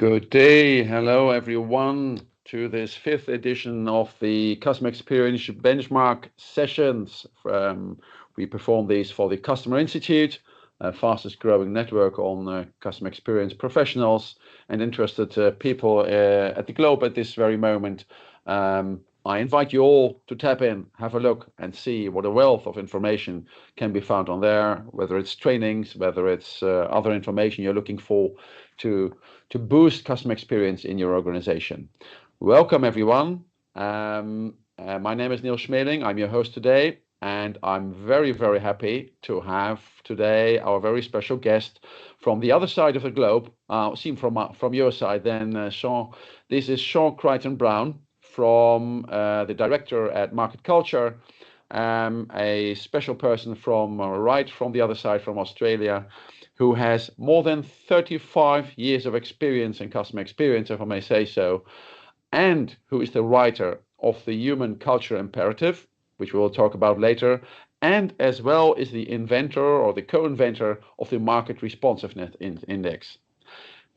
Good day. Hello, everyone, to this fifth edition of the Customer Experience Benchmark sessions. We perform these for the Customer Institute, fastest growing network on customer experience professionals and interested people at the globe at this very moment. I invite you all to tap in, have a look and see what a wealth of information can be found on there, whether it's trainings, whether it's other information you're looking for to boost customer experience in your organization. Welcome, everyone. My name is Nils Schmeling. I'm your host today, and I'm very, very happy to have today our very special guest from the other side of the globe, seen from your side then, Sean. This is Sean Crichton Browne, from the director at Market Culture, a special person from right from the other side, from Australia, who has more than 35 years of experience in customer experience, if I may say so, and who is the writer of the Human Culture Imperative, which we will talk about later, and as well is the inventor or the co-inventor of the Market Responsiveness Index.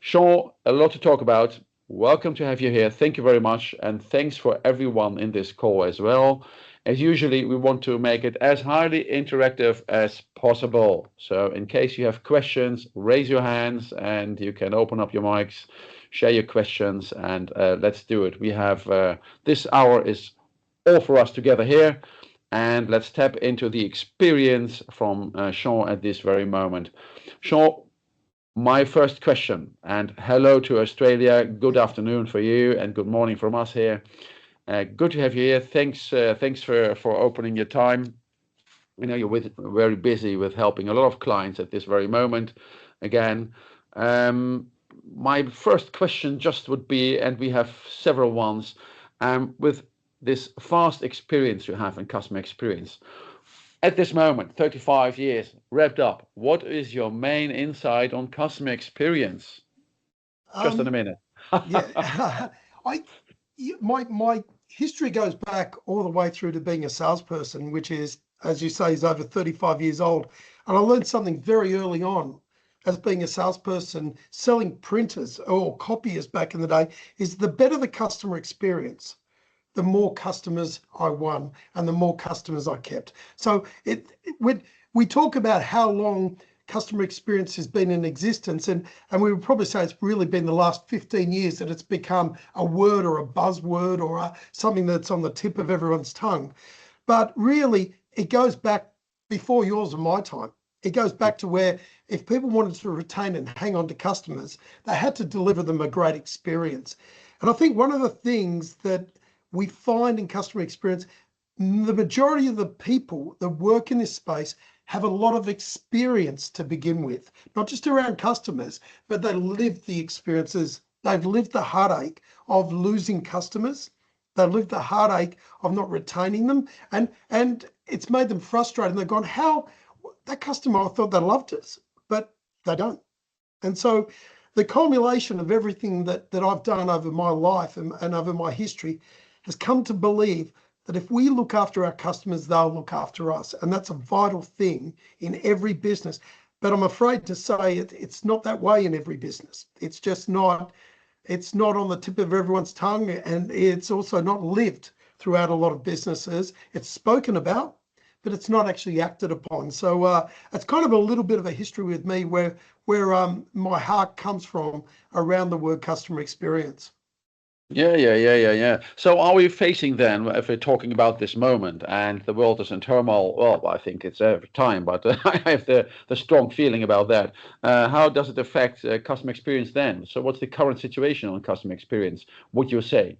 Sean, a lot to talk about. Welcome to have you here. Thank you very much. And thanks for everyone in this call as well. As usually, we want to make it as highly interactive as possible. So in case you have questions, raise your hands and you can open up your mics, share your questions, and let's do it. We have this hour is all for us together here. And let's tap into the experience from Sean at this very moment. Sean, my first question, and hello to Australia. Good afternoon for you, and good morning from us here. Good to have you here. Thanks for opening your time. I know you're very busy with helping a lot of clients at this very moment. Again, my first question just would be, and we have several ones, with this vast experience you have in customer experience. At this moment, 35 years wrapped up, what is your main insight on customer experience? Just in a minute. Yeah, my history goes back all the way through to being a salesperson, which is, as you say, is over 35 years old. And I learned something very early on as being a salesperson, selling printers or copiers back in the day, is the better the customer experience, the more customers I won and the more customers I kept. So we talk about how long customer experience has been in existence, and we would probably say it's really been the last 15 years that it's become a word or a buzzword or something that's on the tip of everyone's tongue. But really, it goes back before yours and my time. It goes back to where if people wanted to retain and hang on to customers, they had to deliver them a great experience. And I think one of the things that we find in customer experience, the majority of the people that work in this space have a lot of experience to begin with, not just around customers, but they live the experiences. They've lived the heartache of losing customers. They've lived the heartache of not retaining them. And it's made them frustrated. They've gone, how that customer, I thought they loved us, but they don't. And so the culmination of everything that I've done over my life and over my history has come to believe that if we look after our customers, they'll look after us. And that's a vital thing in every business. But I'm afraid to say it's not that way in every business. It's just not, it's not on the tip of everyone's tongue, and it's also not lived throughout a lot of businesses. It's spoken about, but it's not actually acted upon. So it's kind of a little bit of a history with me where my heart comes from around the word customer experience. Yeah. So are we facing then, if we're talking about this moment and the world is in turmoil, well, I think it's every time, but I have the strong feeling about that. How does it affect customer experience then? So what's the current situation on customer experience, would you say?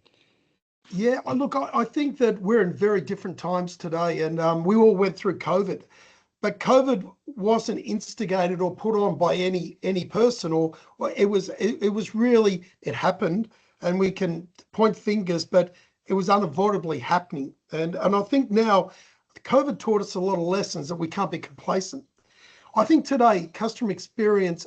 Yeah, look, I think that we're in very different times today, and we all went through COVID. But COVID wasn't instigated or put on by any person, or it was really, it happened. And we can point fingers, but it was unavoidably happening. And I think now COVID taught us a lot of lessons that we can't be complacent. I think today customer experience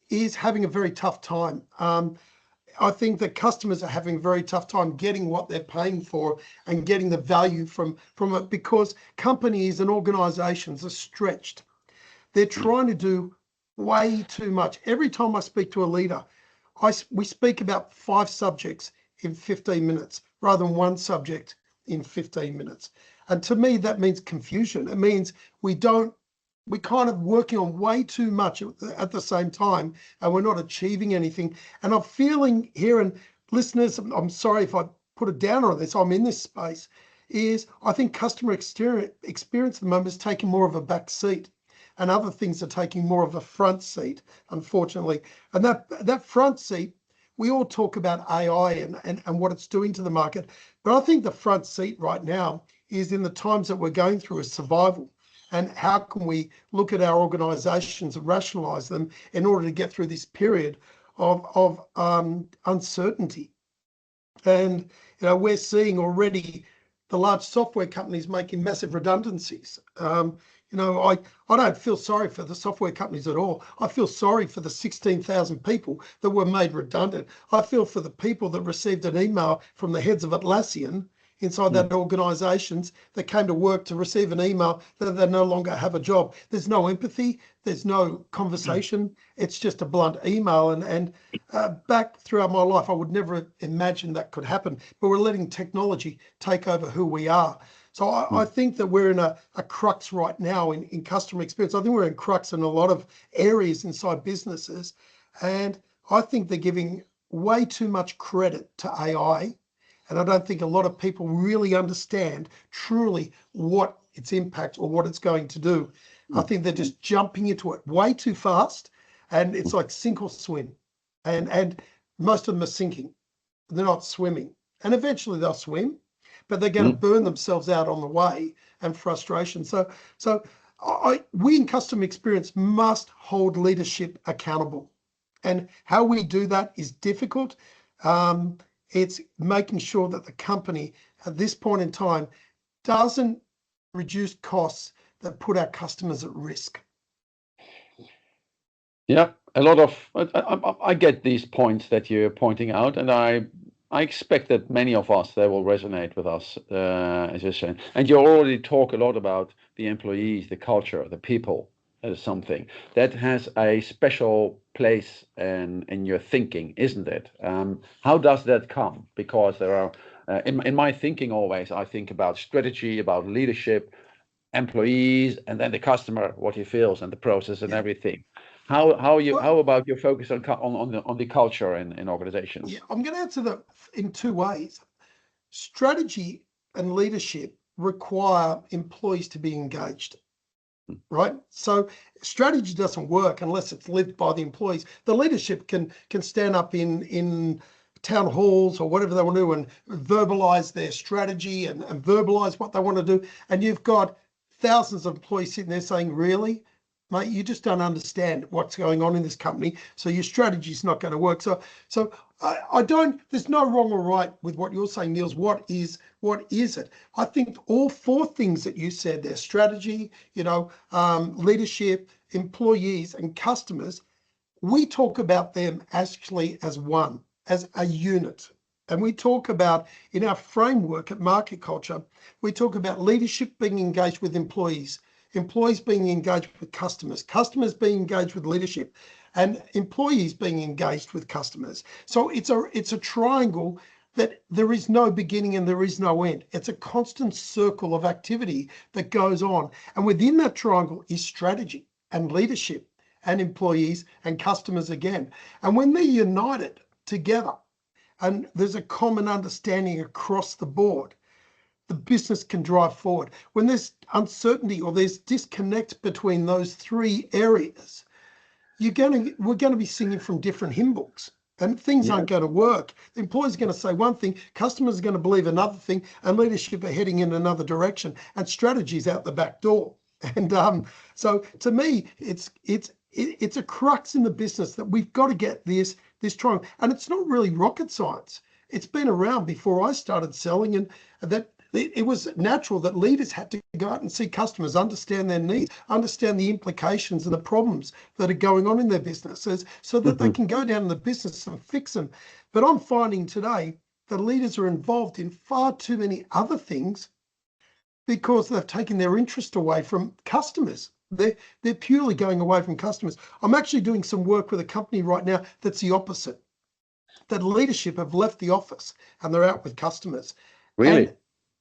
is having a very tough time. I think that customers are having a very tough time getting what they're paying for and getting the value from it, because companies and organizations are stretched. They're trying to do way too much. Every time I speak to a leader, we speak about 5 subjects in 15 minutes rather than 1 subject in 15 minutes. And to me, that means confusion. It means we're kind of working on way too much at the same time, and we're not achieving anything. And I'm feeling here, and listeners, I'm sorry if I put a downer on this, I'm in this space, is I think customer experience at the moment is taking more of a back seat, and other things are taking more of a front seat, unfortunately. And that front seat, we all talk about AI and what it's doing to the market, but I think the front seat right now is in the times that we're going through is survival. And how can we look at our organizations and rationalize them in order to get through this period of uncertainty? And we're seeing already the large software companies making massive redundancies. I don't feel sorry for the software companies at all. I feel sorry for the 16,000 people that were made redundant. I feel for the people that received an email from the heads of Atlassian inside that organizations that came to work to receive an email that they no longer have a job. There's no empathy. There's no conversation. It's just a blunt email. And back throughout my life, I would never imagine that could happen, but we're letting technology take over who we are. So I think that we're in a crux right now in customer experience. I think we're in crux in a lot of areas inside businesses. And I think they're giving way too much credit to AI. And I don't think a lot of people really understand truly what its impact or what it's going to do. I think they're just jumping into it way too fast, and it's like sink or swim. And most of them are sinking. They're not swimming. And eventually they'll swim, but they're going to burn themselves out on the way, and frustration. So we in customer experience must hold leadership accountable. And how we do that is difficult. It's making sure that the company at this point in time doesn't reduce costs that put our customers at risk. Yeah, a lot of I get these points that you're pointing out, and I expect that many of us, they will resonate with us, as you're saying. And you already talk a lot about the employees, the culture, the people. That is something that has a special place in your thinking, isn't it? How does that come? Because there are, in my thinking always, I think about strategy, about leadership, employees, and then the customer, what he feels, and the process and everything. How about your focus on the culture in organizations? Yeah, I'm going to answer that in 2 ways. Strategy and leadership require employees to be engaged. Right? So strategy doesn't work unless it's lived by the employees. The leadership can stand up in town halls or whatever they want to do and verbalize their strategy and verbalize what they want to do. And you've got thousands of employees sitting there saying, really? Mate, you just don't understand what's going on in this company, so your strategy is not going to work. So I don't. There's no wrong or right with what you're saying, Nils. What is it? I think all 4 things that you said there: strategy, leadership, employees, and customers. We talk about them actually as one, as a unit. And we talk about, in our framework at Market Culture, we talk about leadership being engaged with employees, employees being engaged with customers, customers being engaged with leadership, and employees being engaged with customers. So it's a triangle that there is no beginning and there is no end. It's a constant circle of activity that goes on. And within that triangle is strategy and leadership and employees and customers again. And when they're united together and there's a common understanding across the board, the business can drive forward. When there's uncertainty or there's disconnect between those 3 areas, we're going to be singing from different hymn books, and things aren't going to work. The employee's going to say one thing, customers are going to believe another thing, and leadership are heading in another direction, and strategy's out the back door. And so to me, it's a crux in the business that we've got to get this triangle. And it's not really rocket science. It's been around before I started selling, and that it was natural that leaders had to go out and see customers, understand their needs, understand the implications and the problems that are going on in their businesses so that they can go down in the business and fix them. But I'm finding today that leaders are involved in far too many other things because they've taken their interest away from customers. They're purely going away from customers. I'm actually doing some work with a company right now that's the opposite. that leadership have left the office and they're out with customers. Really?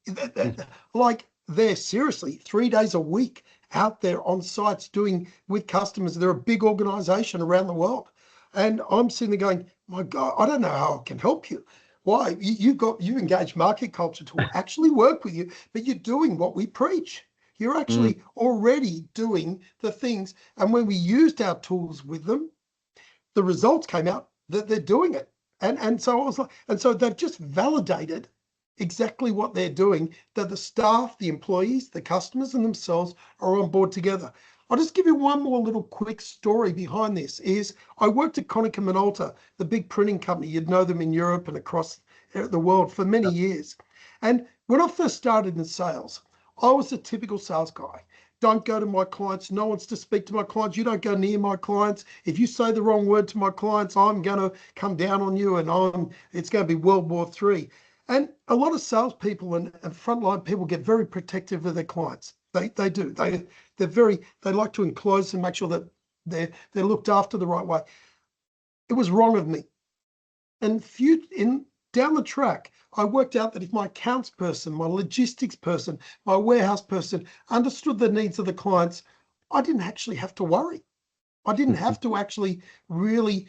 And like they're seriously 3 days a week out there on sites doing with customers. They're a big organization around the world. And I'm sitting there going, my God, I don't know how I can help you. Why? You've engaged market culture to actually work with you, but you're doing what we preach. You're actually already doing the things. And when we used our tools with them, the results came out that they're doing it. And so I was like, and so they've just validated exactly what they're doing, that the staff, the employees, the customers and themselves are on board together. I'll just give you one more little quick story behind this. Is I worked at Konica Minolta, the big printing company. You'd know them in Europe and across the world for many years. And when I first started in sales, I was a typical sales guy. Don't go to my clients. No one's to speak to my clients. You don't go near my clients. If you say the wrong word to my clients, I'm going to come down on you, and it's going to be World War III. And a lot of salespeople and frontline people get very protective of their clients. They do. They like to enclose and make sure that they're looked after the right way. It was wrong of me. And down the track, I worked out that if my accounts person, my logistics person, my warehouse person understood the needs of the clients, I didn't actually have to worry. I didn't have to actually really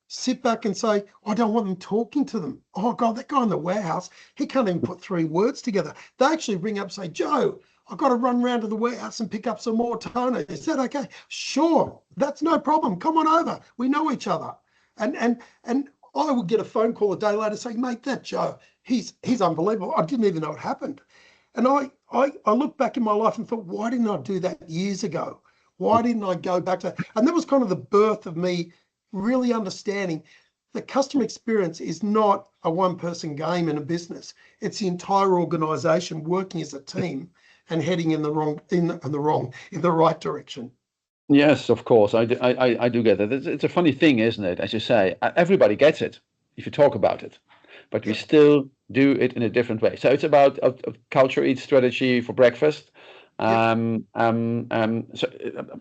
sit back and say, I don't want them talking to them. Oh God, that guy in the warehouse, he can't even put 3 words together. They actually ring up and say, Joe, I've got to run around to the warehouse and pick up some more toner. Is that okay? Sure, that's no problem. Come on over. We know each other. And I would get a phone call a day later saying, mate, that Joe, he's unbelievable. I didn't even know it happened. And I look back in my life and thought, why didn't I do that years ago? Why didn't I go back to that? And that was kind of the birth of me really understanding the customer experience is not a one-person game in a business. It's the entire organization working as a team and heading in the right direction. Yes, of course. I do get that. It's a funny thing, isn't it? As you say, everybody gets it if you talk about it, but we still do it in a different way. So it's about a culture eat strategy for breakfast. So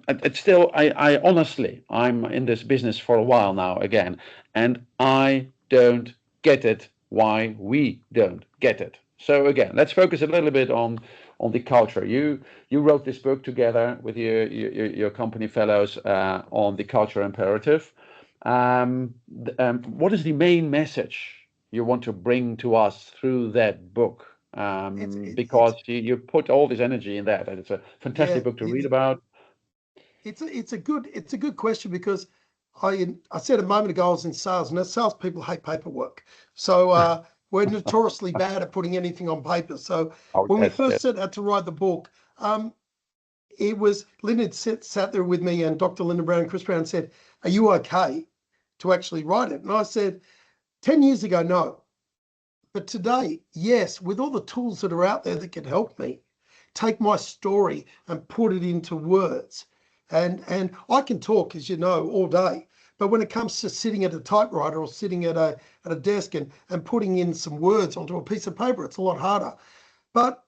it's still, I honestly, I'm in this business for a while now again, and I don't get it why we don't get it. So again, let's focus a little bit on the culture. You wrote this book together with your company fellows on the culture imperative. What is the main message you want to bring to us through that book? Because you put all this energy in that, and it's a fantastic book to read about. It's a good question, because I said a moment ago I was in sales, and salespeople hate paperwork. So we're notoriously bad at putting anything on paper. So when we first set out to write the book, it was Linda sat there with me, and Dr. Linda Browne and Chris Browne said, "Are you okay to actually write it?" And I said, 10 years ago, no. But today, yes, with all the tools that are out there that can help me take my story and put it into words. And I can talk, as you know, all day. But when it comes to sitting at a typewriter or sitting at a desk and putting in some words onto a piece of paper, it's a lot harder. But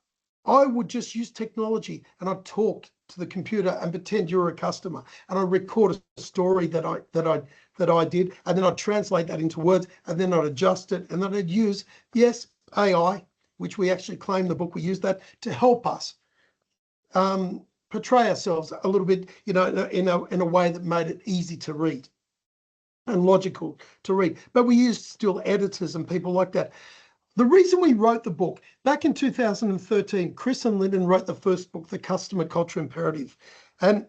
I would just use technology, and I'd talk to the computer and pretend you're a customer, and I'd record a story that I did, and then I'd translate that into words, and then I'd adjust it, and then I'd use, yes, AI, which we actually claim the book, we use that to help us portray ourselves a little bit, in a way that made it easy to read and logical to read. But we used still editors and people like that. The reason we wrote the book, back in 2013, Chris and Lyndon wrote the first book, The Customer Culture Imperative. And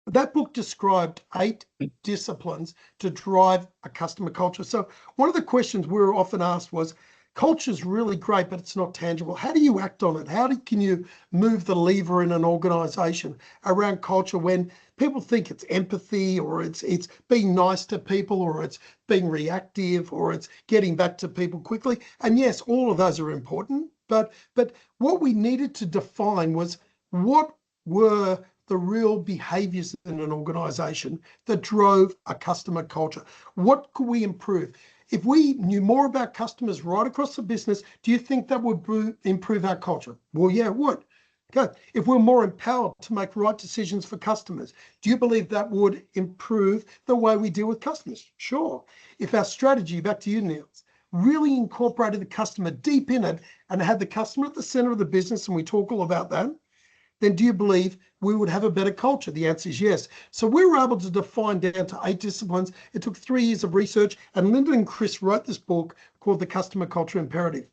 that book described 8 disciplines to drive a customer culture. So one of the questions we were often asked was, culture is really great, but it's not tangible. How do you act on it? Can you move the lever in an organization around culture when people think it's empathy, or it's being nice to people, or it's being reactive, or it's getting back to people quickly? And yes, all of those are important, but what we needed to define was, what were the real behaviors in an organization that drove a customer culture? What could we improve? If we knew more about customers right across the business, do you think that would improve our culture? Well, yeah, it would. Go. If we're more empowered to make right decisions for customers, do you believe that would improve the way we deal with customers? Sure. If our strategy, back to you, Nils, really incorporated the customer deep in it and had the customer at the center of the business, and we talk all about that, then do you believe we would have a better culture? The answer is yes. So we were able to define down to 8 disciplines. It took 3 years of research, and Linda and Chris wrote this book called The Customer Culture Imperative.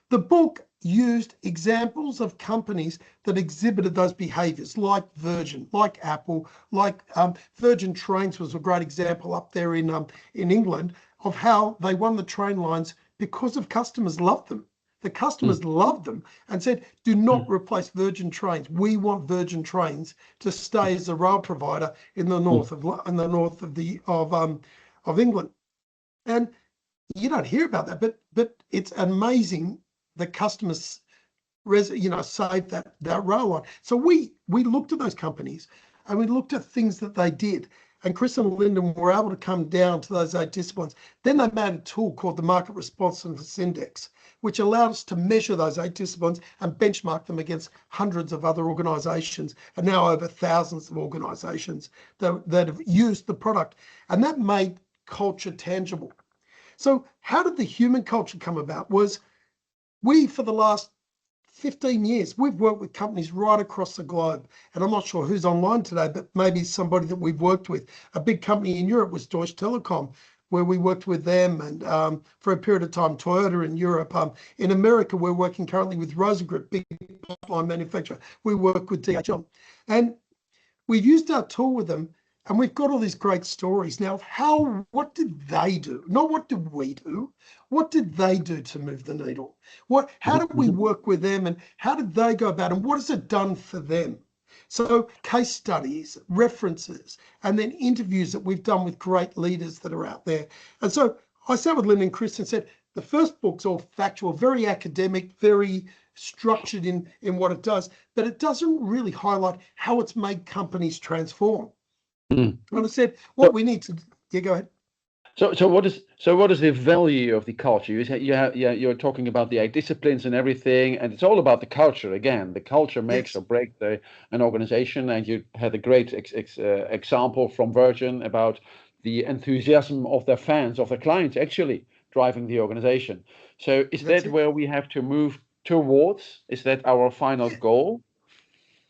The book used examples of companies that exhibited those behaviors, like Virgin, like Apple, like Virgin Trains was a great example up there in England of how they won the train lines because of customers loved them. The customers loved them and said, do not replace Virgin Trains. We want Virgin Trains to stay as a rail provider in the north of England. And you don't hear about that, but it's amazing the customers saved that rail line. So we looked at those companies and we looked at things that they did. And Chris and Lyndon were able to come down to those 8 disciplines. Then they made a tool called the Market Responsiveness Index, which allowed us to measure those 8 disciplines and benchmark them against hundreds of other organizations, and now over thousands of organizations that have used the product. And that made culture tangible. So how did the human culture come about? Was we, for the last 15 years, we've worked with companies right across the globe. And I'm not sure who's online today, but maybe somebody that we've worked with. A big company in Europe was Deutsche Telekom, where we worked with them, and for a period of time, Toyota in Europe. In America, we're working currently with Rosengroup, big pipeline manufacturer. We work with DHL. And we've used our tool with them, and we've got all these great stories. Now, what did they do? Not what did we do? What did they do to move the needle? How did we work with them, and how did they go about it, and what has it done for them? So case studies, references, and then interviews that we've done with great leaders that are out there. And so I sat with Lynn and Chris and said, the first book's all factual, very academic, very structured in what it does, but it doesn't really highlight how it's made companies transform. And I said, we need to, go ahead. So what is the value of the culture? You're talking about the 8 disciplines and everything, and it's all about the culture again. The culture makes or breaks an organization, and you had a great example from Virgin about the enthusiasm of their fans, of their clients, actually driving the organization. So is that where we have to move towards? Is that our final goal?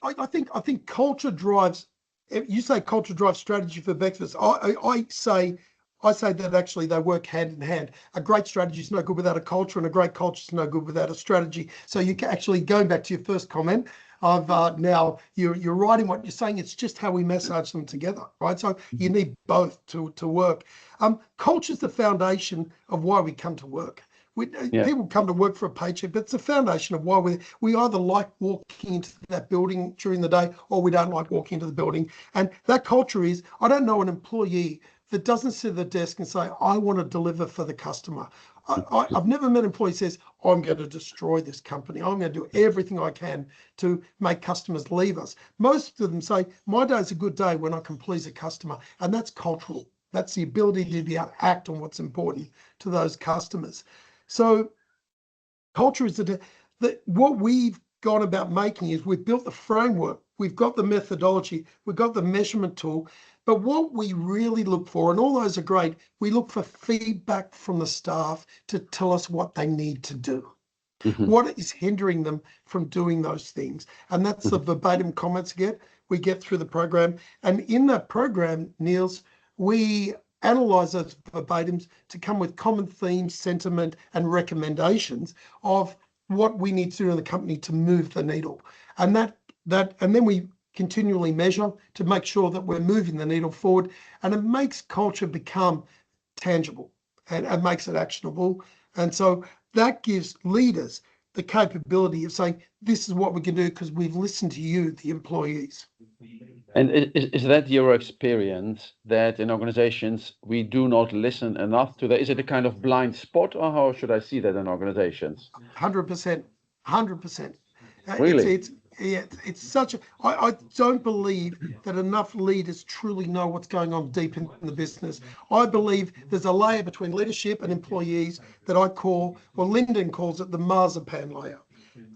I think culture drives. You say culture drives strategy for breakfast. I say that actually they work hand in hand. A great strategy is no good without a culture, and a great culture is no good without a strategy. So you can actually, going back to your first comment of now you're writing what you're saying. It's just how we massage them together, right? So you need both to work. Culture is the foundation of why we come to work. People come to work for a paycheck, but it's the foundation of why we either like walking into that building during the day, or we don't like walking into the building. And that culture is, I don't know an employee that doesn't sit at the desk and say, I want to deliver for the customer. I've never met an employee who says, I'm going to destroy this company. I'm going to do everything I can to make customers leave us. Most of them say, my day's a good day when I can please a customer. And that's cultural. That's the ability to be able to act on what's important to those customers. So culture is what we've gone about making is we've built the framework, we've got the methodology, we've got the measurement tool, but what we really look for, and all those are great, we look for feedback from the staff to tell us what they need to do. What is hindering them from doing those things? And that's the verbatim comments we get through the program. And in that program, Nils, we analyze those verbatims to come with common themes, sentiment, and recommendations of what we need to do in the company to move the needle. And and then we continually measure to make sure that we're moving the needle forward, and it makes culture become tangible and makes it actionable. And so that gives leaders the capability of saying, this is what we can do because we've listened to you, the employees. And is that your experience, that in organizations we do not listen enough to that? Is it a kind of blind spot, or how should I see that in organizations? 100%. Really? It's such a, I don't believe that enough leaders truly know what's going on deep in the business. I believe there's a layer between leadership and employees that I call, well, Lyndon calls it the marzipan layer.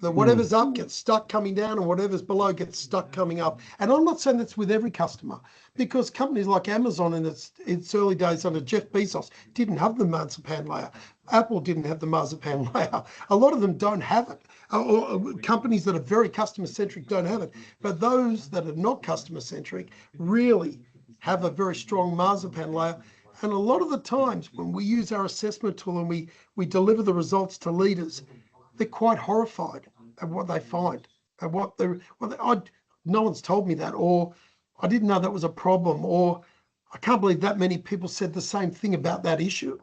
That whatever's up gets stuck coming down, and whatever's below gets stuck coming up. And I'm not saying that's with every customer, because companies like Amazon in its early days under Jeff Bezos didn't have the marzipan layer. Apple didn't have the marzipan layer. A lot of them don't have it. Or companies that are very customer centric don't have it. But those that are not customer centric really have a very strong marzipan layer. And a lot of the times when we use our assessment tool and we deliver the results to leaders, they're quite horrified at what they find, at no one's told me that, or I didn't know that was a problem, or I can't believe that many people said the same thing about that issue.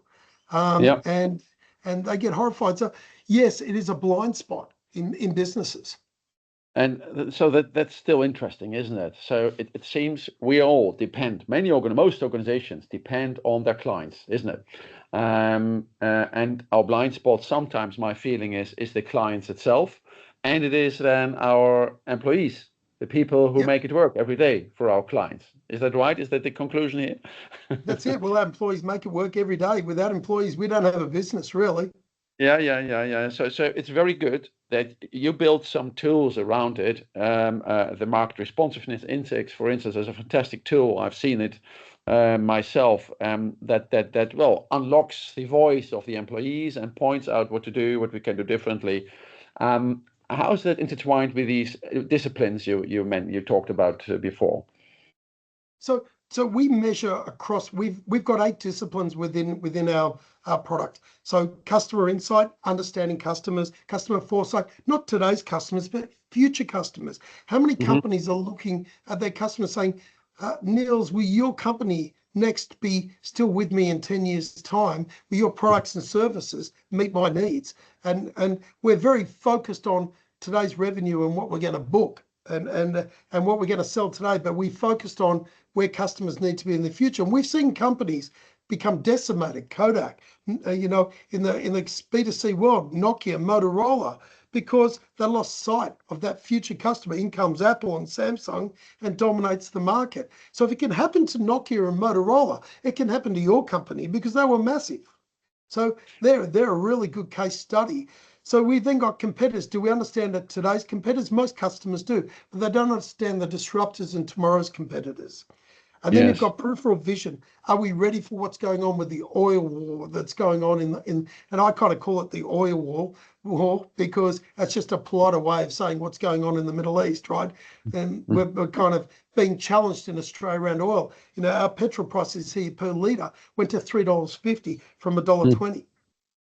And they get horrified. So yes, it is a blind spot in businesses. And so that's still interesting, isn't it? So it seems we all depend, most organizations depend on their clients, isn't it? And our blind spot, sometimes my feeling is the clients itself, and it is then our employees, the people who make it work every day for our clients. Is that right? Is that the conclusion here? That's it. Well, our employees make it work every day. Without employees, we don't have a business, really. Yeah. So it's very good that you build some tools around it. The market responsiveness index, for instance, is a fantastic tool. I've seen it myself. That unlocks the voice of the employees and points out what to do, what we can do differently. How is that intertwined with these disciplines you talked about before? So we measure across. We've got 8 disciplines within our product. So customer insight, understanding customers, customer foresight, not today's customers, but future customers. How many companies are looking at their customers saying, Nils, will your company NECXT be still with me in 10 years' time? Will your products and services meet my needs? And we're very focused on today's revenue and what we're going to book and what we're going to sell today, but we focused on where customers need to be in the future. And we've seen companies become decimated. Kodak, in the B2C world, Nokia, Motorola, because they lost sight of that future customer. In comes Apple and Samsung and dominates the market. So if it can happen to Nokia and Motorola, it can happen to your company because they were massive. So they're a really good case study. So we then got competitors. Do we understand that today's competitors? Most customers do, but they don't understand the disruptors and tomorrow's competitors. And then you've got peripheral vision. Are we ready for what's going on with the oil war that's going on and I kind of call it the oil war because it's just a politer way of saying what's going on in the Middle East, right? And we're kind of being challenged in Australia around oil. Our petrol prices here per litre went to $3.50 from $1.20.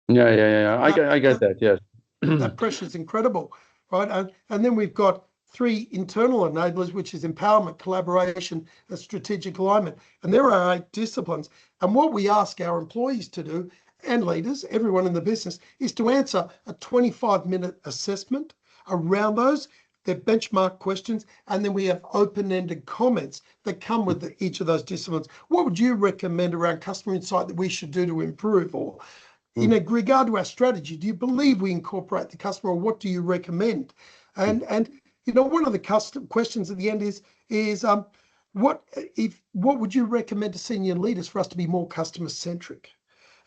Yeah. I get that. Yes. That pressure is incredible, right? And then we've got 3 internal enablers, which is empowerment, collaboration, and strategic alignment. And there are 8 disciplines. And what we ask our employees to do, and leaders, everyone in the business, is to answer a 25-minute assessment around those. They're benchmark questions, and then we have open-ended comments that come with each of those disciplines. What would you recommend around customer insight that we should do to improve? Or in regard to our strategy, do you believe we incorporate the customer, or what do you recommend? And one of the questions at the end is what would you recommend to senior leaders for us to be more customer centric?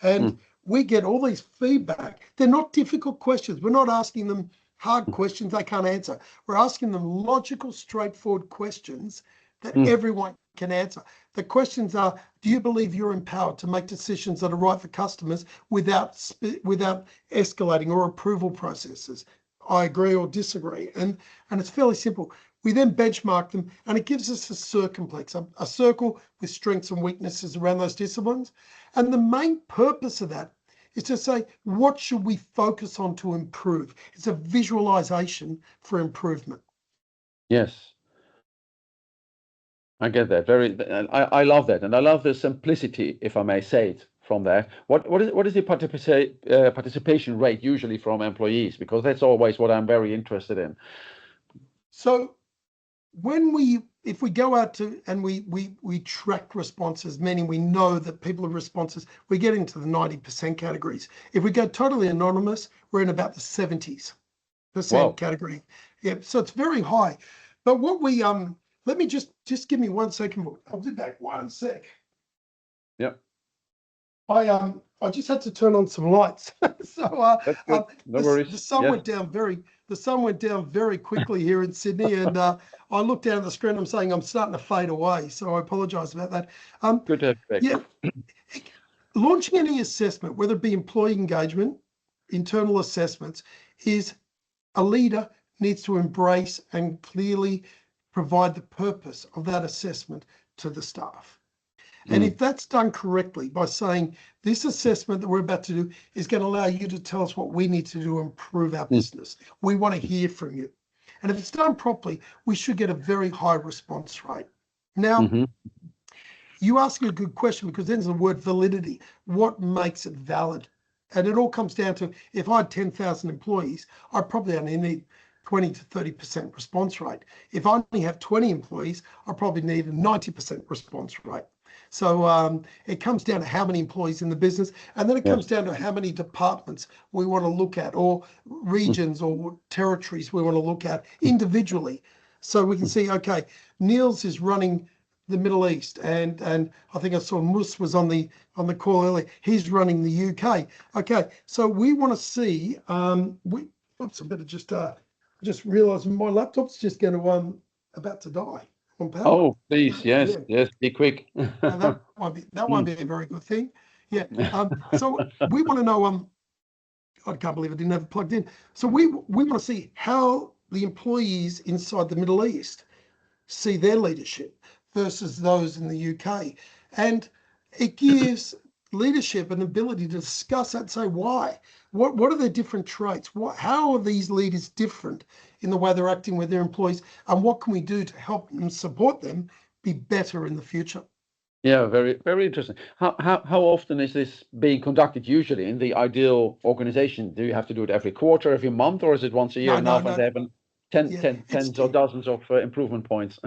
And we get all these feedback. They're not difficult questions. We're not asking them hard questions they can't answer. We're asking them logical, straightforward questions that everyone can answer. The questions are, do you believe you're empowered to make decisions that are right for customers without escalating or approval processes? I agree or disagree. And it's fairly simple. We then benchmark them, and it gives us a circumflex, a circle with strengths and weaknesses around those disciplines. And the main purpose of that is to say, what should we focus on to improve? It's a visualization for improvement. Yes. I get that. I love that. And I love the simplicity, if I may say it, from there. What is the participation rate usually from employees? Because that's always what I'm very interested in. So if we go out to and we track responses, meaning we know that people are responses, we get into the 90% categories. If we go totally anonymous, we're in about the 70% category. Yeah, so it's very high. But what we let me just give me 1 second. I'll do that 1 sec. Yeah. I just had to turn on some lights. So no worries. The sun went down very the sun went down very quickly here in Sydney, and I looked down at the screen. I'm saying I'm starting to fade away, so I apologise about that. Good to have you back. Yeah, launching any assessment, whether it be employee engagement, internal assessments, is a leader needs to embrace and clearly provide the purpose of that assessment to the staff. And if that's done correctly by saying this assessment that we're about to do is going to allow you to tell us what we need to do to improve our business. We want to hear from you. And if it's done properly, we should get a very high response rate. Now, you ask a good question, because there's the word validity. What makes it valid? And it all comes down to, if I had 10,000 employees, I probably only need 20 to 30% response rate. If I only have 20 employees, I probably need a 90% response rate. So it comes down to how many employees in the business, and then it comes down to how many departments we want to look at, or regions or territories we want to look at individually. So we can see, okay, Nils is running the Middle East, and I think I saw Mus was on the call earlier. He's running the UK. Okay, so we want to see. Oops, I better just realised my laptop's just going to about to die. Oh, please, yes, be quick. That won't be a very good thing. Yeah. So we want to know. I can't believe I didn't have it plugged in. So we want to see how the employees inside the Middle East see their leadership versus those in the UK, and it gives leadership an ability to discuss that and say why. What are their different traits? How are these leaders different in the way they're acting with their employees, and what can we do to help them, support them be better in the future? Yeah, very, very interesting. How often is this being conducted usually in the ideal organization? Do you have to do it every quarter, every month, or is it once a year enough and they have tens or dozens of improvement points?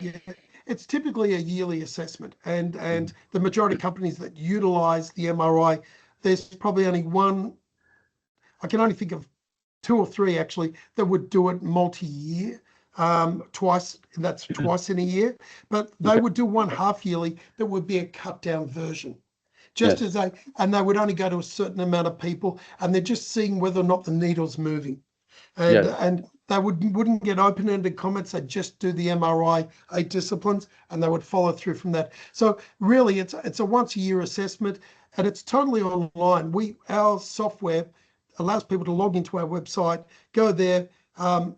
Yeah, it's typically a yearly assessment, and the majority of companies that utilize the MRI, there's probably only one. I can only think of 2 or 3 actually that would do it multi-year, twice. That's twice in a year, but they would do one half yearly. That would be a cut down version, just as they would only go to a certain amount of people, and they're just seeing whether or not the needle's moving, and they wouldn't get open-ended comments. They just do the MRI 8 disciplines, and they would follow through from that. So really, it's a once-a-year assessment, and it's totally online. Our software allows people to log into our website, go there,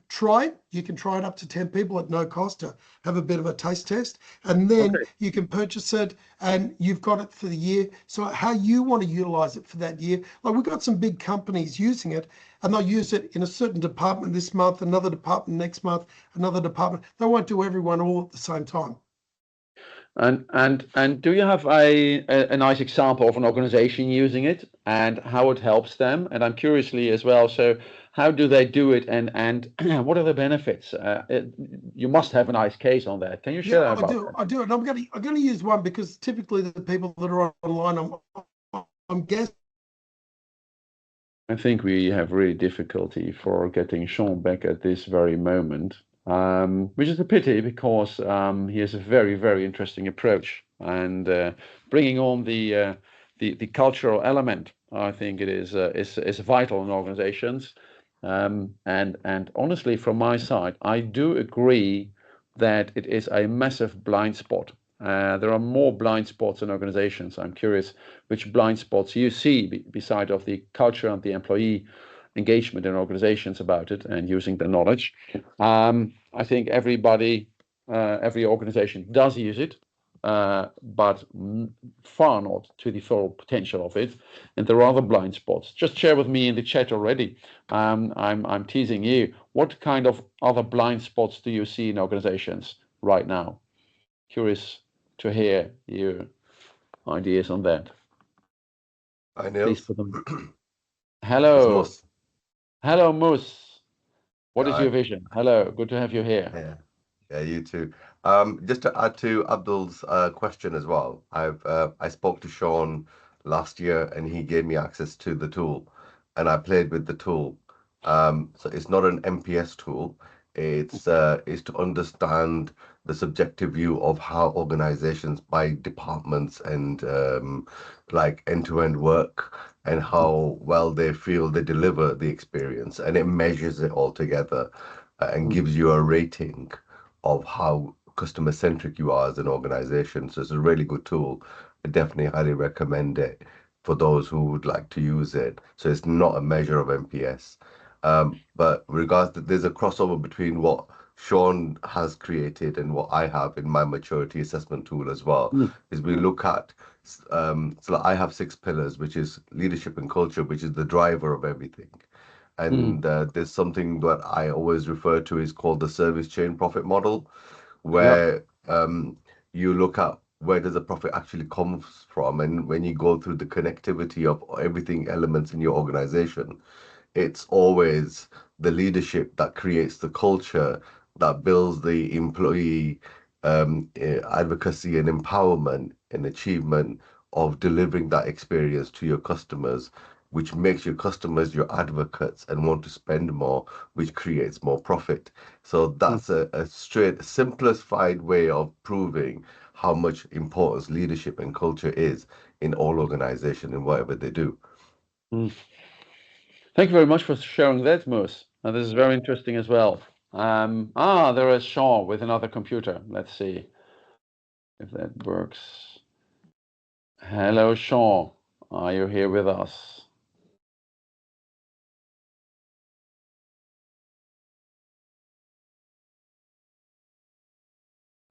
try it. You can try it up to 10 people at no cost to have a bit of a taste test, and then you can purchase it, and you've got it for the year. So how you want to utilize it for that year. Like, we've got some big companies using it, and they'll use it in a certain department this month, another department next month, another department. They won't do everyone all at the same time. And do you have a nice example of an organization using it and how it helps them? And I'm curiously as well, so how do they do it, and what are the benefits? You must have a nice case on that. Can you share that? I do, and I'm going to use one because typically the people that are online, I'm guessing. I think we have really difficulty for getting Sean back at this very moment. Which is a pity, because he has a very, very interesting approach, and bringing on the cultural element. I think it is vital in organizations, and honestly, from my side, I do agree that it is a massive blind spot. There are more blind spots in organizations. I'm curious which blind spots you see beside of the culture and the employee engagement in organizations about it and using the knowledge. I think every organization does use it, but far not to the full potential of it. And there are other blind spots. Just share with me in the chat already. I'm teasing you. What kind of other blind spots do you see in organizations right now? Curious to hear your ideas on that. Hi, Nils. Please put them. Hello. Hello, Mus. What is your vision? Hello, good to have you here. Yeah, you too. Just to add to Abdul's question as well, I spoke to Sean last year, and he gave me access to the tool, and I played with the tool. So it's not an MPS tool. It's to understand the subjective view of how organizations by departments and like end-to-end work. and how well they feel they deliver the experience, and it measures it all together and gives you a rating of how customer centric you are as an organization. So it's a really good tool. I definitely highly recommend it for those who would like to use it. So it's not a measure of NPS. But regards to, there's a crossover between what Sean has created and what I have in my maturity assessment tool as well, Mm. is we look at, so I have 6 pillars, which is leadership and culture, which is the driver of everything. Mm. And there's something that I always refer to is called the service chain profit model, Yeah. where you look at where does the profit actually come from, and when you go through the connectivity of everything elements in your organization, it's always the leadership that creates the culture that builds the employee advocacy and empowerment and achievement of delivering that experience to your customers, which makes your customers your advocates and want to spend more, which creates more profit. So Mm. that's a straight, simplified way of proving how much importance leadership and culture is in all organization and whatever they do. Mm. Thank you very much for sharing that, Moose. This is very interesting as well. There is Sean with another computer. Let's see if that works. Hello, Sean. Are you here with us?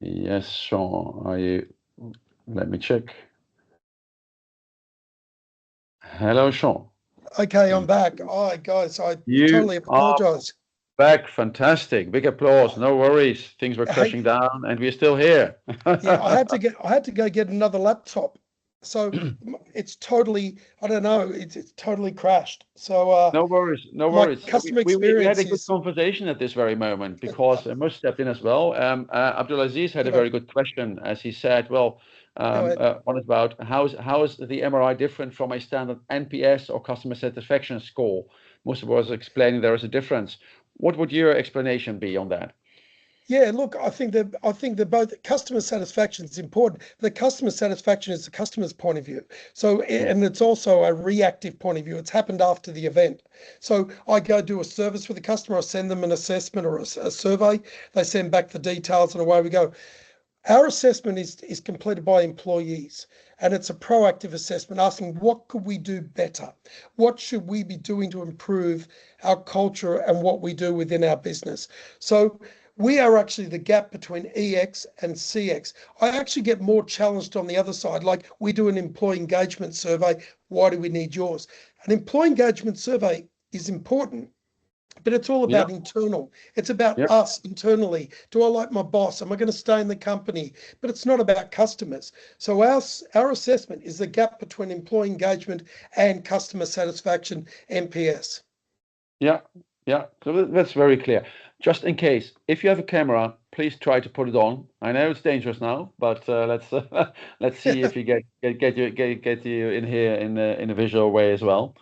Yes, Sean. Are you? Let me check. Hello, Sean. Okay, I'm back. All right, guys, I You totally are apologize. back. Fantastic. Big applause. No worries. Things were Hey, crashing down, and we're still here. yeah, I had to go get another laptop. So it's totally, I don't know, it's totally crashed. So No worries, no my worries. customer We had experience a good is conversation at this very moment because Mus stepped in as well. Abdulaziz had a good on. very good question, as he said. Well, Go ahead. one is about how is the MRI different from a standard NPS or customer satisfaction score? Mus was explaining there is a difference. What would your explanation be on that? Yeah, look, I think that both customer satisfaction is important. The customer satisfaction is the customer's point of view. So, Mm. and it's also a reactive point of view. It's happened after the event. So I go do a service with the customer, I send them an assessment or a survey. They send back the details and away we go. Our assessment is completed by employees, and it's a proactive assessment asking what could we do better? What should we be doing to improve our culture and what we do within our business? So we are actually the gap between EX and CX. I actually get more challenged on the other side. Like we do an employee engagement survey. Why do we need yours? An employee engagement survey is important, but it's all Yeah, about internal. It's about yeah. us internally. Do I like my boss? Am I going to stay in the company? But it's not about customers. So our assessment is the gap between employee engagement and customer satisfaction, NPS. Yeah, yeah. So that's very clear. Just in case, if you have a camera, please try to put it on. I know it's dangerous now, but let's see if you get you in here in a visual way as well.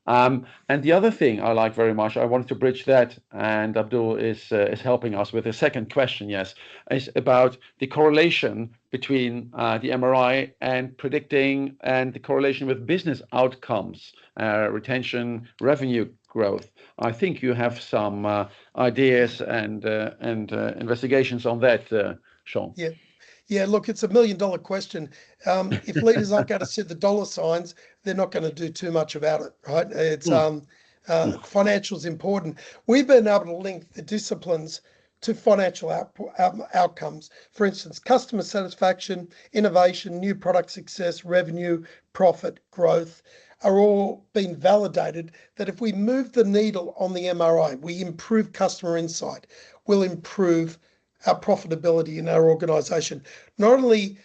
And the other thing I like very much, I wanted to bridge that, and Abdul is helping us with a second question. Yes, is about the correlation between the MRI and predicting, and the correlation with business outcomes, retention, revenue growth. I think you have some ideas and investigations on that, Sean. Yeah. Yeah, look, it's $1 million question. If leaders aren't going to set the dollar signs, they're not going to do too much about it, right? It's Mm, mm, financial is important. We've been able to link the disciplines to financial outcomes. For instance, customer satisfaction, innovation, new product success, revenue, profit, growth are all being validated that if we move the needle on the MRI, we improve customer insight, we'll improve our profitability in our organization. Not only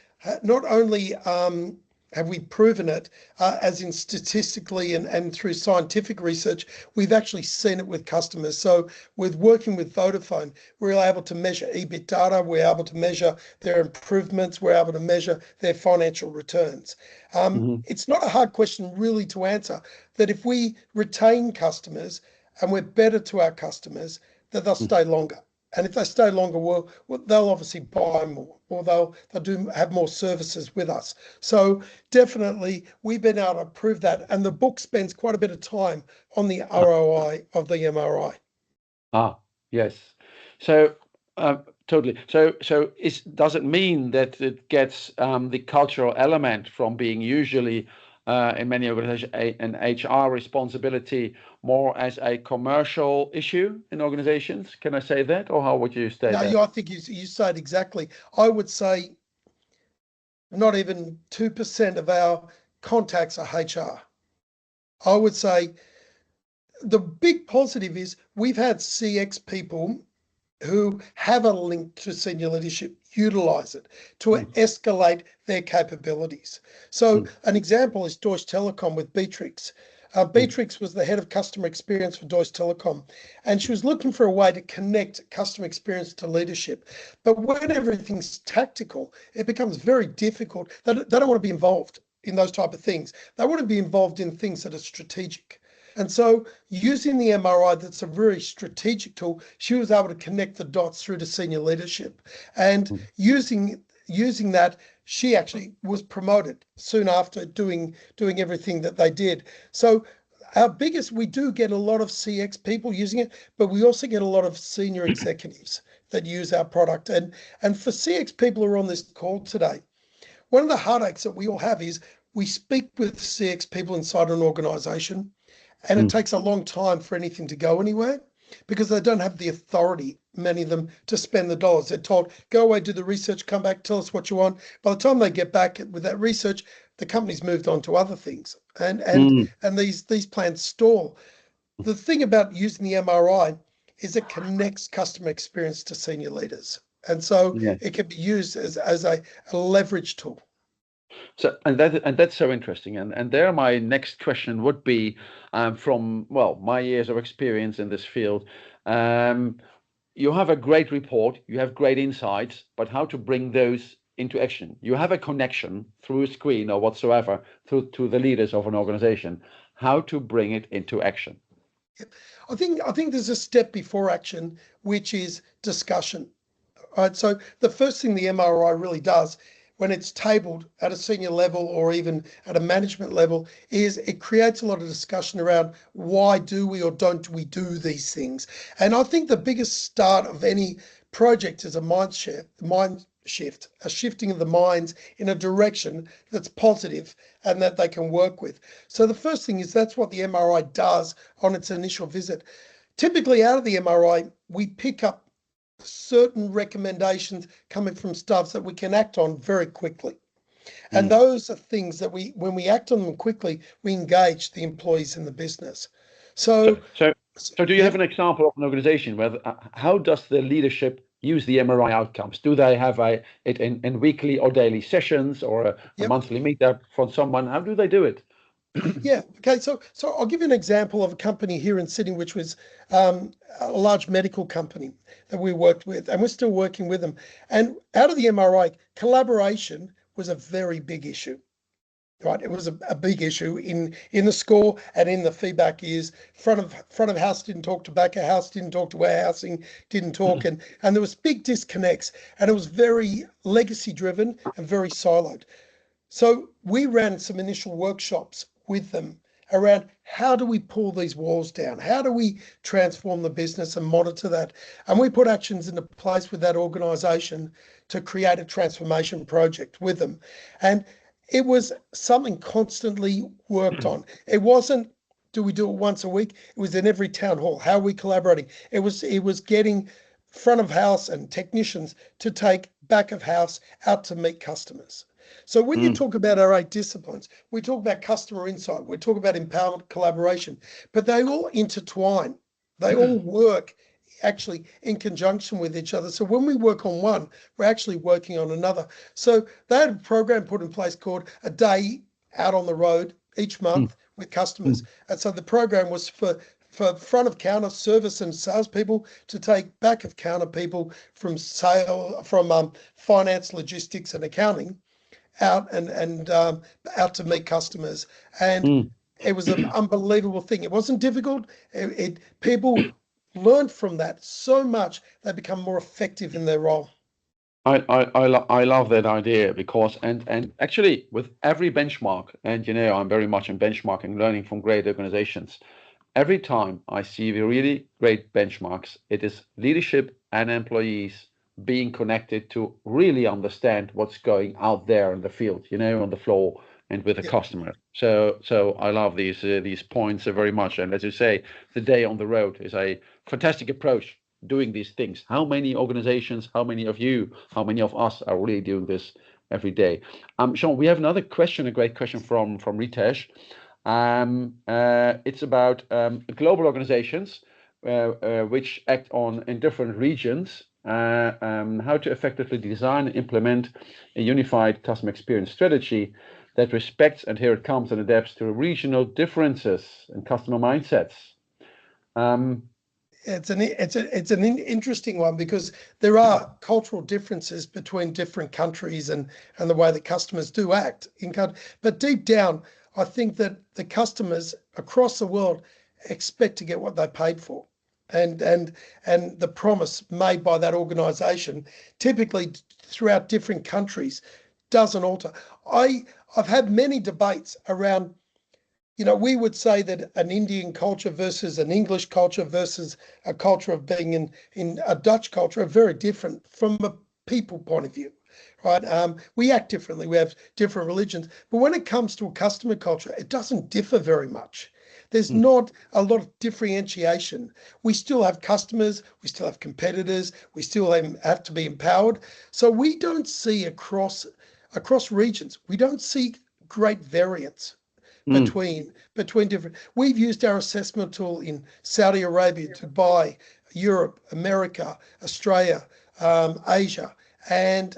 have we proven it, as in statistically and through scientific research, we've actually seen it with customers. So with working with Vodafone, we're able to measure EBIT data, we're able to measure their improvements, we're able to measure their financial returns. mhm. It's not a hard question really to answer, that if we retain customers and we're better to our customers, that they'll stay longer. And if they stay longer, well, they'll obviously buy more, or they'll have more services with us. So definitely, we've been able to prove that. And the book spends quite a bit of time on the ROI of the MRI. Yes. So totally. So does it mean that it gets the cultural element from being usually in many organizations an HR responsibility more as a commercial issue in organizations? Can I say that, or how would you state that? No, I think you say it exactly. I would say not even 2% of our contacts are HR. I would say the big positive is we've had CX people who have a link to senior leadership utilize it to escalate their capabilities. So an example is Deutsche Telekom with Beatrix. Beatrix was the head of customer experience for Deutsche Telekom, and she was looking for a way to connect customer experience to leadership. But when everything's tactical, it becomes very difficult. They don't want to be involved in those type of things. They want to be involved in things that are strategic. And so using the MRI, that's a very strategic tool, she was able to connect the dots through to senior leadership. And using that, she actually was promoted soon after doing everything that they did. So we do get a lot of CX people using it, but we also get a lot of senior executives that use our product. And for CX people who are on this call today, one of the heartaches that we all have is we speak with CX people inside an organization, and it takes a long time for anything to go anywhere because they don't have the authority, many of them, to spend the dollars. They're told, go away, do the research, come back, tell us what you want. By the time they get back with that research, the company's moved on to other things. And these plans stall. The thing about using the MRI is it connects customer experience to senior leaders. And so it can be used as a leverage tool. So that's so interesting, and there my next question would be, from my years of experience in this field, you have a great report, you have great insights, but how to bring those into action? You have a connection through a screen or whatsoever to the leaders of an organization. How to bring it into action? I think there's a step before action, which is discussion. All right, so the first thing the MRI really does when it's tabled at a senior level or even at a management level is it creates a lot of discussion around why do we or don't we do these things. And I think the biggest start of any project is a mind shift, a shifting of the minds in a direction that's positive and that they can work with. So the first thing is that's what the MRI does on its initial visit. Typically out of the MRI, we pick up certain recommendations coming from staff that we can act on very quickly. And those are things that when we act on them quickly, we engage the employees in the business. So do you have an example of an organization where how does the leadership use the MRI outcomes? Do they have it in weekly or daily sessions or a monthly meetup for someone? How do they do it? Yeah. Okay. So I'll give you an example of a company here in Sydney, which was a large medical company that we worked with, and we're still working with them. And out of the MRI, collaboration was a very big issue. Right, it was a big issue in the score and in the feedback is front of house didn't talk to back of house, didn't talk to warehousing, didn't talk, and there was big disconnects, and it was very legacy driven and very siloed. So we ran some initial workshops with them around how do we pull these walls down? How do we transform the business and monitor that? And we put actions into place with that organization to create a transformation project with them. And it was something constantly worked on. It wasn't, do we do it once a week? It was in every town hall. How are we collaborating? It was getting front of house and technicians to take back of house out to meet customers. So when you talk about our 8 disciplines, we talk about customer insight, we talk about empowerment, collaboration, but they all intertwine. They all work actually in conjunction with each other. So when we work on one, we're actually working on another. So they had a program put in place called a day out on the road each month with customers. And so the program was for front of counter service and salespeople to take back of counter people from finance, logistics and accounting out and out to meet customers. And it was an unbelievable thing. It wasn't difficult. People learn from that so much, they become more effective in their role. I love that idea because and actually with every benchmark, and I'm very much in benchmarking, learning from great organizations. Every time I see the really great benchmarks, it is leadership and employees being connected to really understand what's going out there in the field, on the floor and with the customer. So I love these points very much. And as you say, the day on the road is a fantastic approach doing these things. How many organizations, how many of you, how many of us are really doing this every day? Sean, we have another question, a great question from Ritesh. It's about global organizations which act in different regions, how to effectively design and implement a unified customer experience strategy that respects, and here it comes, and adapts to regional differences and customer mindsets. It's an interesting one because there are cultural differences between different countries and the way that customers do act but deep down, I think that the customers across the world expect to get what they paid for, and the promise made by that organization, typically throughout different countries, doesn't alter. I've had many debates around, we would say that an Indian culture versus an English culture versus a culture of being in a Dutch culture are very different from a people point of view, right? We act differently. We have different religions. But when it comes to a customer culture, it doesn't differ very much. There's not a lot of differentiation. We still have customers, we still have competitors, we still have to be empowered. So we don't see across regions, we don't see great variance between different. We've used our assessment tool in Saudi Arabia, Dubai, Europe, America, Australia, Asia, and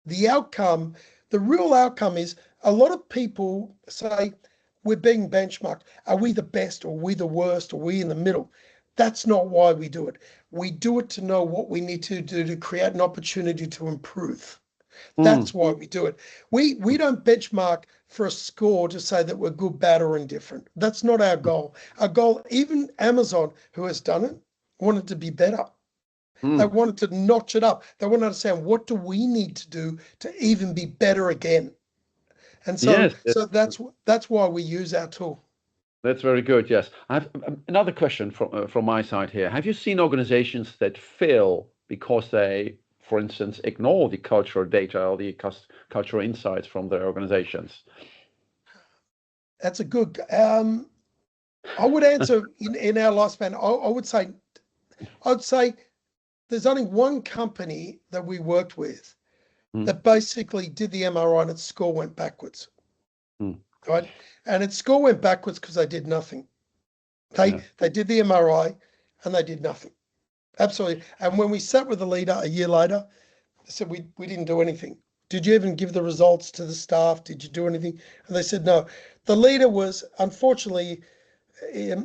the real outcome is a lot of people say we're being benchmarked. Are we the best, or are we the worst, or are we in the middle? That's not why we do it. We do it to know what we need to do to create an opportunity to improve. That's why we do it. We don't benchmark for a score to say that we're good, bad, or indifferent. That's not our goal. Our goal, even Amazon, who has done it, wanted to be better. They wanted to notch it up. They want to understand, what do we need to do to even be better again? And so, Yes. so that's why we use our tool. That's very good. Yes, I have another question from my side here. Have you seen organizations that fail because they, for instance, ignore the cultural data or the cultural insights from their organizations? That's a good. I would answer in our lifespan. I'd say there's only one company that we worked with that basically did the MRI and its score went backwards. Right, and its score went backwards because they did nothing. They did the MRI and they did nothing. Absolutely. And when we sat with the leader a year later, they said, we didn't do anything. Did you even give the results to the staff? Did you do anything? And they said no. The leader was, unfortunately,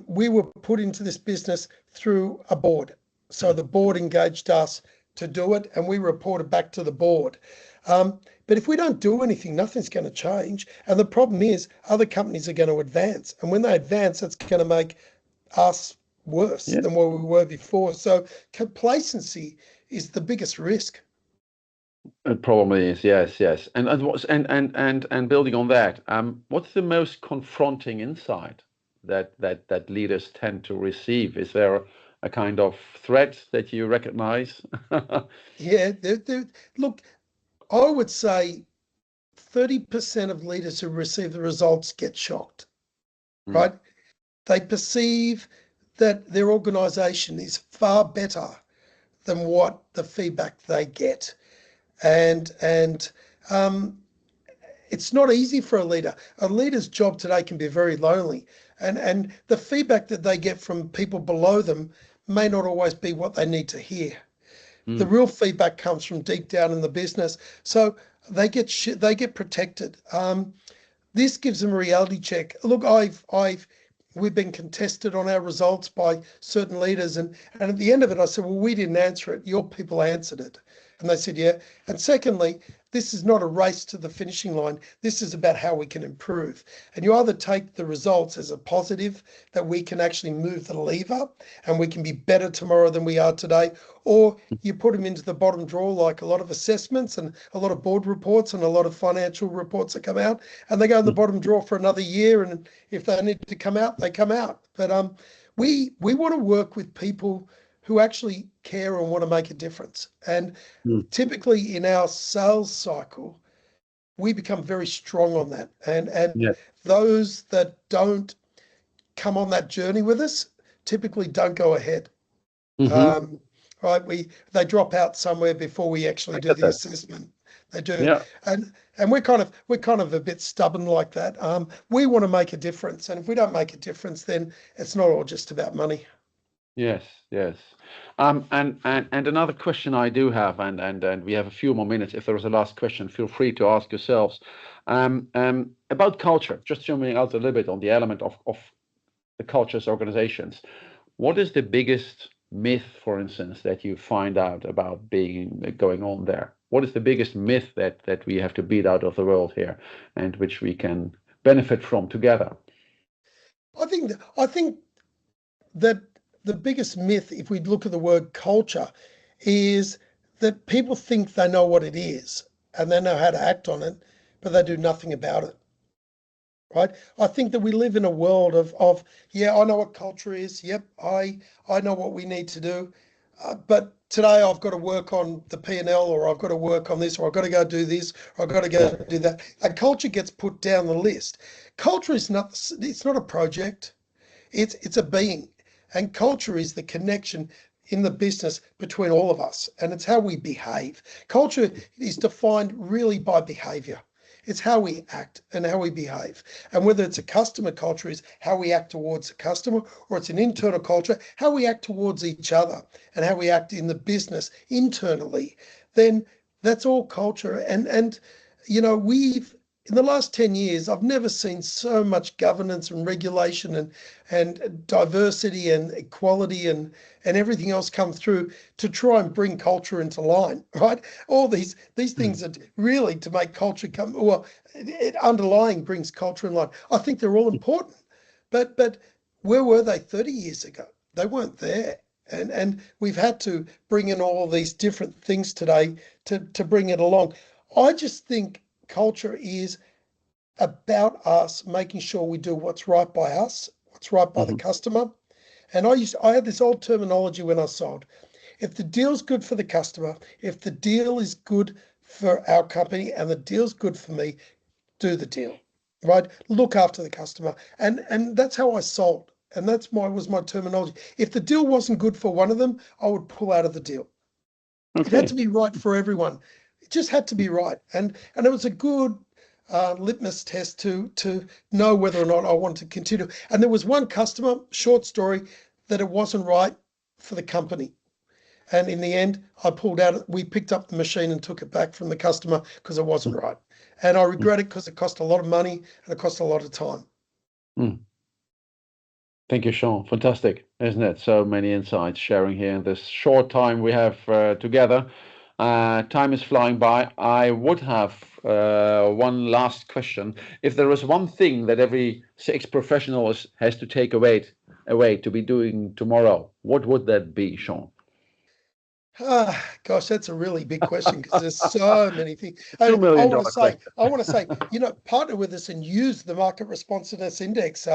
we were put into this business through a board. So the board engaged us to do it, and we reported back to the board. But if we don't do anything, nothing's going to change. And the problem is, other companies are going to advance. And when they advance, it's going to make us worse than what we were before. So complacency is the biggest risk. It probably is, yes. And building on that, what's the most confronting insight that leaders tend to receive? Is there a kind of threat that you recognize? Yeah, look, I would say 30% of leaders who receive the results get shocked, right? They perceive that their organization is far better than what the feedback they get. And it's not easy for a leader. A leader's job today can be very lonely. And the feedback that they get from people below them may not always be what they need to hear. The real feedback comes from deep down in the business. So they get protected. This gives them a reality check. Look, we've been contested on our results by certain leaders, and at the end of it, I said, well, we didn't answer it. Your people answered it. And they said, yeah. And secondly, this is not a race to the finishing line. This is about how we can improve. And you either take the results as a positive, that we can actually move the lever and we can be better tomorrow than we are today, or you put them into the bottom drawer, like a lot of assessments and a lot of board reports and a lot of financial reports that come out, and they go in the bottom drawer for another year. And if they need to come out, they come out. But we want to work with people who actually care and want to make a difference. And typically in our sales cycle, we become very strong on that. And Yeah. those that don't come on that journey with us typically don't go ahead. Right? They drop out somewhere before we actually do the assessment. They do. Yeah. And we're kind of a bit stubborn like that. We want to make a difference. And if we don't make a difference, then it's not all just about money. Yes, yes. And another question I do have, and we have a few more minutes. If there is a last question, feel free to ask yourselves. About culture, just zooming out a little bit on the element of the cultures organizations. What is the biggest myth, for instance, that you find out about going on there? What is the biggest myth that we have to beat out of the world here, and which we can benefit from together? I think that the biggest myth, if we look at the word culture, is that people think they know what it is and they know how to act on it, but they do nothing about it. Right? I think that we live in a world of yeah, I know what culture is. Yep, I know what we need to do. But today I've got to work on the P&L, or I've got to work on this, or I've got to go do this, or I've got to go do that. And culture gets put down the list. Culture is it's not a project. It's a being. And culture is the connection in the business between all of us. And it's how we behave. Culture is defined really by behavior. It's how we act and how we behave. And whether it's a customer culture is how we act towards a customer, or it's an internal culture, how we act towards each other and how we act in the business internally, then that's all culture. And you know, in the last 10 years, I've never seen so much governance and regulation and diversity and equality and everything else come through to try and bring culture into line, right? All these things are really to make culture come, well, it underlying brings culture in line. I think they're all important, but where were they 30 years ago? They weren't there. And we've had to bring in all these different things today to bring it along. I just think culture is about us making sure we do what's right by us, what's right by the customer. And I had this old terminology when I sold. If the deal's good for the customer, if the deal is good for our company and the deal's good for me, do the deal, right? Look after the customer. And that's how I sold. And was my terminology. If the deal wasn't good for one of them, I would pull out of the deal. It had to be right for everyone. It just had to be right. And it was a good litmus test to know whether or not I want to continue. And there was one customer, short story, that it wasn't right for the company. And in the end, I pulled out, we picked up the machine and took it back from the customer because it wasn't right. And I regret it because it cost a lot of money and it cost a lot of time. Thank you, Sean. Fantastic, isn't it? So many insights sharing here in this short time we have together. Time is flying by. I would have one last question. If there is one thing that every sales professional has to take away to be doing tomorrow, what would that be, Sean? Gosh, that's a really big question because there's so many things. $2 million I want to say, you know, partner with us and use the market responsiveness index.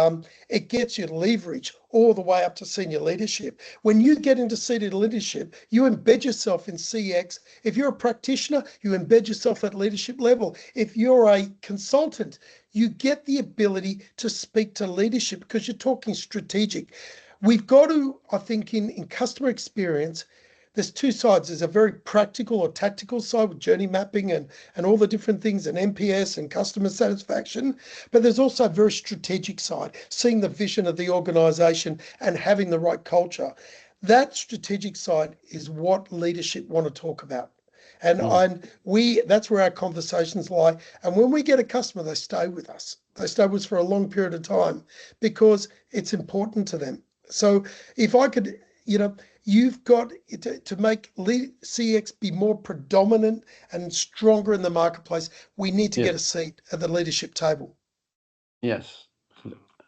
It gets you leverage all the way up to senior leadership. When you get into senior leadership, you embed yourself in CX. If you're a practitioner, you embed yourself at leadership level. If you're a consultant, you get the ability to speak to leadership because you're talking strategic. We've got to, I think, in customer experience, there's two sides. There's a very practical or tactical side with journey mapping and all the different things and NPS and customer satisfaction. But there's also a very strategic side, seeing the vision of the organization and having the right culture. That strategic side is what leadership want to talk about. And that's where our conversations lie. And when we get a customer, they stay with us. They stay with us for a long period of time because it's important to them. So if I could you know, you've got to make CX be more predominant and stronger in the marketplace. We need to get a seat at the leadership table. Yes,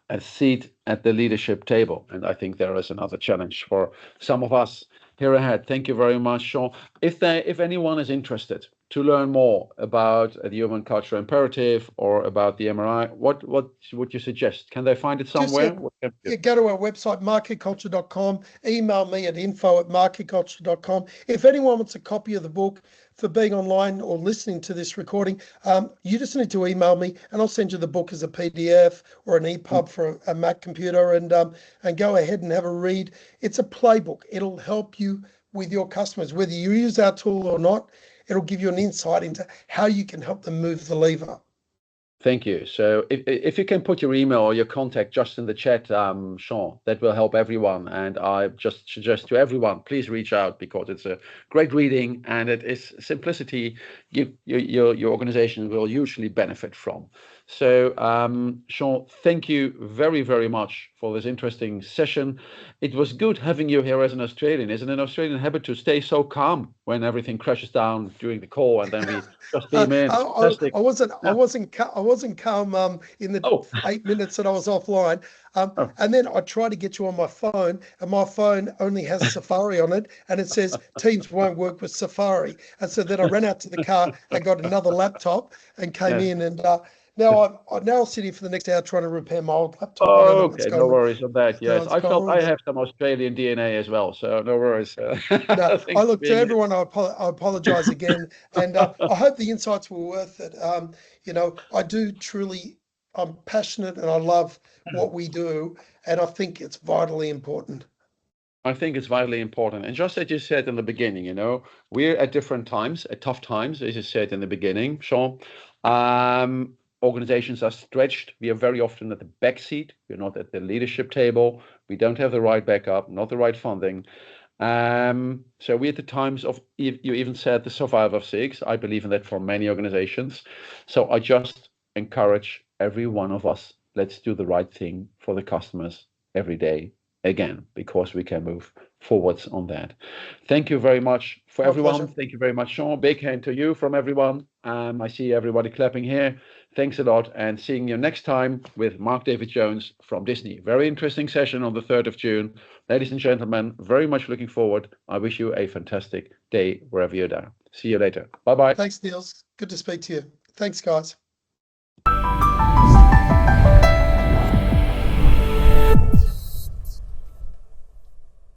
a seat at the leadership table. And I think there is another challenge for some of us here ahead. Thank you very much, Sean. If anyone is interested to learn more about the human cultural imperative or about the MRI, what would you suggest? Can they find it somewhere? Go to our website, marketculture.com, email me at info@marketculture.com. If anyone wants a copy of the book for being online or listening to this recording, you just need to email me and I'll send you the book as a PDF or an EPUB for a Mac computer, and go ahead and have a read. It's a playbook. It'll help you with your customers, whether you use our tool or not. It'll give you an insight into how you can help them move the lever. Thank you. So if you can put your email or your contact just in the chat, Sean, that will help everyone. And I just suggest to everyone, please reach out, because it's a great reading and it is simplicity your organization will usually benefit from. So Sean, thank you very, very much for this interesting session. It was good having you here as an Australian. Isn't an Australian habit to stay so calm when everything crashes down during the call and then we just beam in? I wasn't calm in the 8 minutes that I was offline. And then I tried to get you on my phone, and my phone only has Safari on it, and it says Teams won't work with Safari. And so then I ran out to the car and got another laptop and came in, and now I'll sit here for the next hour trying to repair my old laptop. Okay, no worries on that. Yes, I felt I have some Australian DNA as well, so no worries. No, I look to everyone. I apologize again, and I hope the insights were worth it. I do truly. I'm passionate and I love what we do, and I think it's vitally important. I think it's vitally important. And just as you said in the beginning, we're at different times, at tough times, as you said in the beginning, Sean. Organizations are stretched. We are very often at the back seat. We're not at the leadership table. We don't have the right backup, not the right funding. So we're at the times of, you even said, the survival of CX. I believe in that for many organizations. So I just encourage every one of us, let's do the right thing for the customers every day again, because we can move forwards on that. Thank you very much for everyone. Pleasure. Thank you very much, Sean. Big hand to you from everyone. I see everybody clapping here. Thanks a lot, and seeing you next time with Mark David Jones from Disney. Very interesting session on the 3rd of June. Ladies and gentlemen, very much looking forward. I wish you a fantastic day wherever you're there. See you later. Bye-bye. Thanks, Nils. Good to speak to you. Thanks, guys.